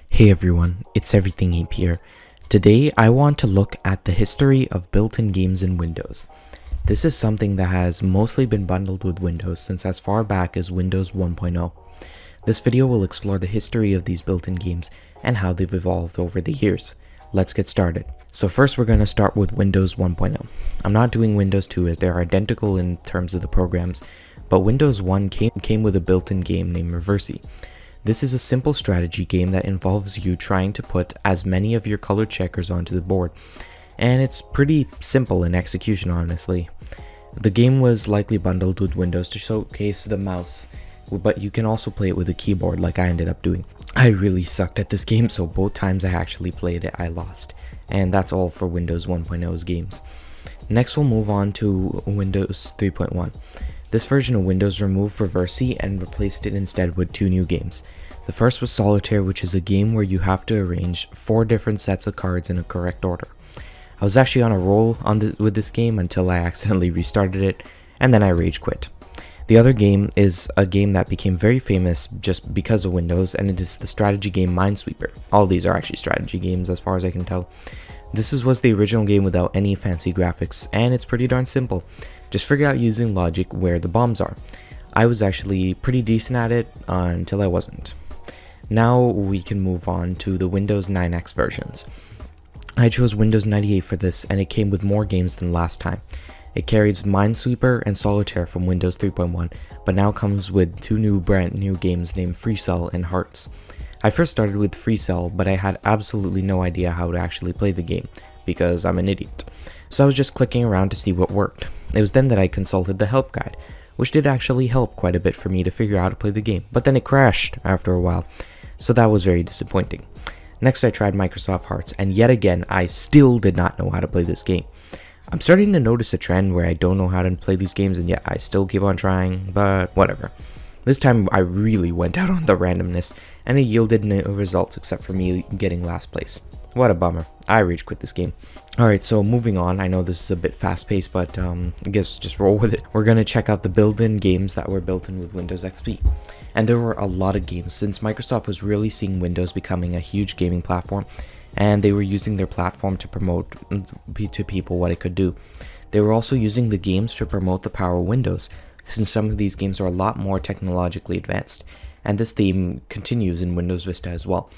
Hey everyone, it's EverythingeeB here. Today I want to look at the history of built-in games in Windows. This is something that has mostly been bundled with Windows since as far back as Windows 1.0. This video will explore the history of these built-in games and how they've evolved over the years. Let's get started. So first we're going to start with Windows 1.0. I'm not doing Windows 2 as they're identical in terms of the programs, but Windows 1 came with a built-in game named Reversi. This is a simple strategy game that involves you trying to put as many of your colored checkers onto the board, and it's pretty simple in execution, honestly. The game was likely bundled with Windows to showcase the mouse, but you can also play it with a keyboard like I ended up doing. I really sucked at this game, so both times I actually played it I lost, and that's all for Windows 1.0's games. Next we'll move on to Windows 3.1. This version of Windows removed Reversi and replaced it instead with two new games. The first was Solitaire, which is a game where you have to arrange 4 different sets of cards in a correct order. I was actually on a roll with this game until I accidentally restarted it, and then I rage quit. The other game is a game that became very famous just because of Windows, and it is the strategy game Minesweeper. All these are actually strategy games as far as I can tell. This was the original game without any fancy graphics, and it's pretty darn simple. Just figure out using logic where the bombs are. I was actually pretty decent at it until I wasn't. Now we can move on to the Windows 9X versions. I chose Windows 98 for this, and it came with more games than last time. It carries Minesweeper and Solitaire from Windows 3.1, but now comes with 2 brand new games named FreeCell and Hearts. I first started with FreeCell, but I had absolutely no idea how to actually play the game, because I'm an idiot. So I was just clicking around to see what worked. It was then that I consulted the help guide, which did actually help quite a bit for me to figure out how to play the game, but then it crashed after a while, so that was very disappointing. Next I tried Microsoft Hearts, and yet again I still did not know how to play this game. I'm starting to notice a trend where I don't know how to play these games and yet I still keep on trying, but whatever. This time I really went out on the randomness, and it yielded no results except for me getting last place. What a bummer. I rage quit this game. Alright, so moving on. I know this is a bit fast paced, but I guess just roll with it. We're going to check out the built-in games that were built in with Windows XP. And there were a lot of games since Microsoft was really seeing Windows becoming a huge gaming platform, and they were using their platform to promote to people what it could do. They were also using the games to promote the power of Windows, since some of these games are a lot more technologically advanced, and this theme continues in Windows Vista as well.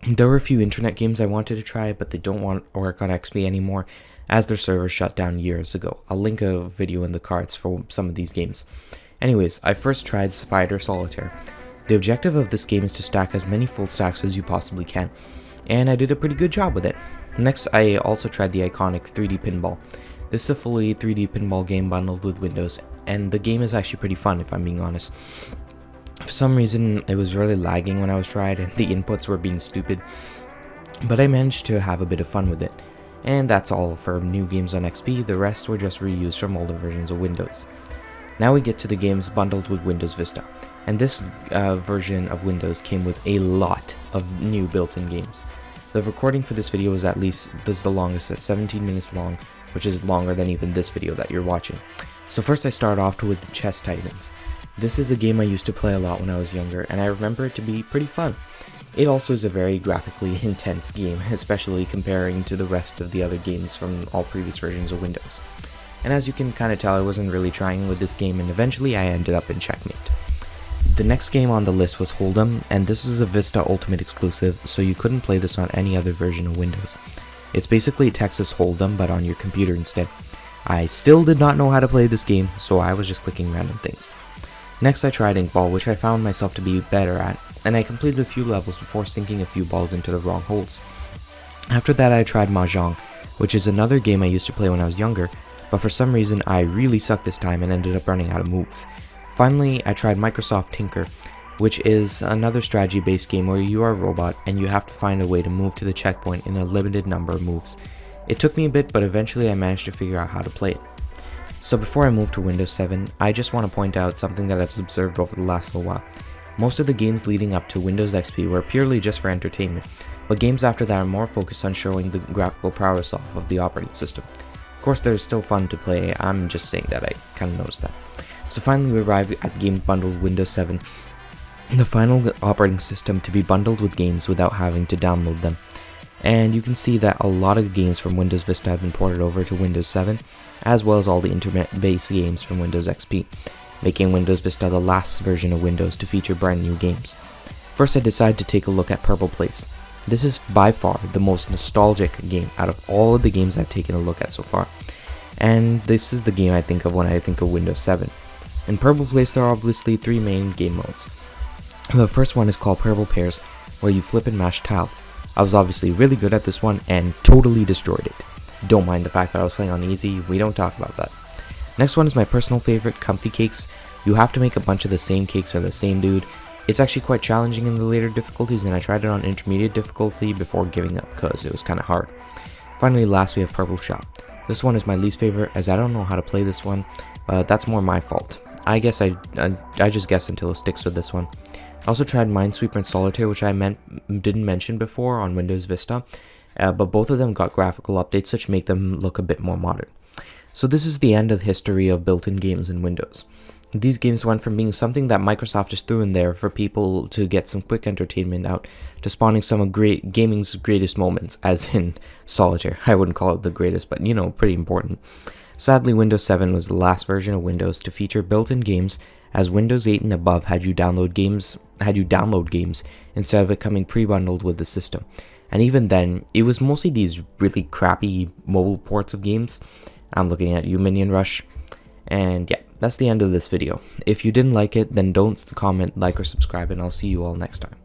There were a few internet games I wanted to try, but they don't work on XP anymore as their servers shut down years ago. I'll link a video in the cards for some of these games. Anyways, I first tried Spider Solitaire. The objective of this game is to stack as many full stacks as you possibly can, and I did a pretty good job with it. Next, I also tried the iconic 3D Pinball. This is a fully 3D pinball game bundled with Windows, and the game is actually pretty fun if I'm being honest. For some reason, it was really lagging when I was trying, and the inputs were being stupid, but I managed to have a bit of fun with it. And that's all for new games on XP, the rest were just reused from older versions of Windows. Now we get to the games bundled with Windows Vista, and this version of Windows came with a lot of new built-in games. The recording for this video is the longest at 17 minutes long, which is longer than even this video that you're watching. So first I start off with the Chess Titans. This is a game I used to play a lot when I was younger, and I remember it to be pretty fun. It also is a very graphically intense game, especially comparing to the rest of the other games from all previous versions of Windows. And as you can kind of tell, I wasn't really trying with this game, and eventually I ended up in Checkmate. The next game on the list was Hold'em, and this was a Vista Ultimate exclusive, so you couldn't play this on any other version of Windows. It's basically Texas Hold'em, but on your computer instead. I still did not know how to play this game, so I was just clicking random things. Next I tried Inkball, which I found myself to be better at, and I completed a few levels before sinking a few balls into the wrong holes. After that I tried Mahjong, which is another game I used to play when I was younger, but for some reason I really sucked this time and ended up running out of moves. Finally, I tried Microsoft Tinker, which is another strategy-based game where you are a robot and you have to find a way to move to the checkpoint in a limited number of moves. It took me a bit, but eventually I managed to figure out how to play it. So before I move to Windows 7, I just want to point out something that I've observed over the last little while. Most of the games leading up to Windows XP were purely just for entertainment, but games after that are more focused on showing the graphical prowess off of the operating system. Of course, they're still fun to play, I'm just saying that I kind of noticed that. So finally we arrive at game bundled Windows 7, the final operating system to be bundled with games without having to download them. And you can see that a lot of games from Windows Vista have been ported over to Windows 7, as well as all the internet-based games from Windows XP, making Windows Vista the last version of Windows to feature brand new games. First, I decided to take a look at Purple Place. This is by far the most nostalgic game out of all of the games I've taken a look at so far. And this is the game I think of when I think of Windows 7. In Purple Place, there are obviously 3 main game modes. The first one is called Purple Pairs, where you flip and mash tiles. I was obviously really good at this one and totally destroyed it. Don't mind the fact that I was playing on easy, we don't talk about that. Next one is my personal favorite, Comfy Cakes. You have to make a bunch of the same cakes for the same dude. It's actually quite challenging in the later difficulties, and I tried it on intermediate difficulty before giving up because it was kind of hard. Finally, last we have Purple Shop. This one is my least favorite as I don't know how to play this one, but that's more my fault. I guess I just guess until it sticks with this one. I also tried Minesweeper and Solitaire, which I didn't mention before on Windows Vista, but both of them got graphical updates which make them look a bit more modern. So this is the end of the history of built-in games in Windows. These games went from being something that Microsoft just threw in there for people to get some quick entertainment out, to spawning some of gaming's greatest moments, as in Solitaire. I wouldn't call it the greatest, but you know, pretty important. Sadly, Windows 7 was the last version of Windows to feature built-in games, as Windows 8 and above had you download games instead of it coming pre-bundled with the system. And even then, it was mostly these really crappy mobile ports of games. I'm looking at you, Minion Rush. And yeah, that's the end of this video. If you didn't like it, then don't comment, like, or subscribe, and I'll see you all next time.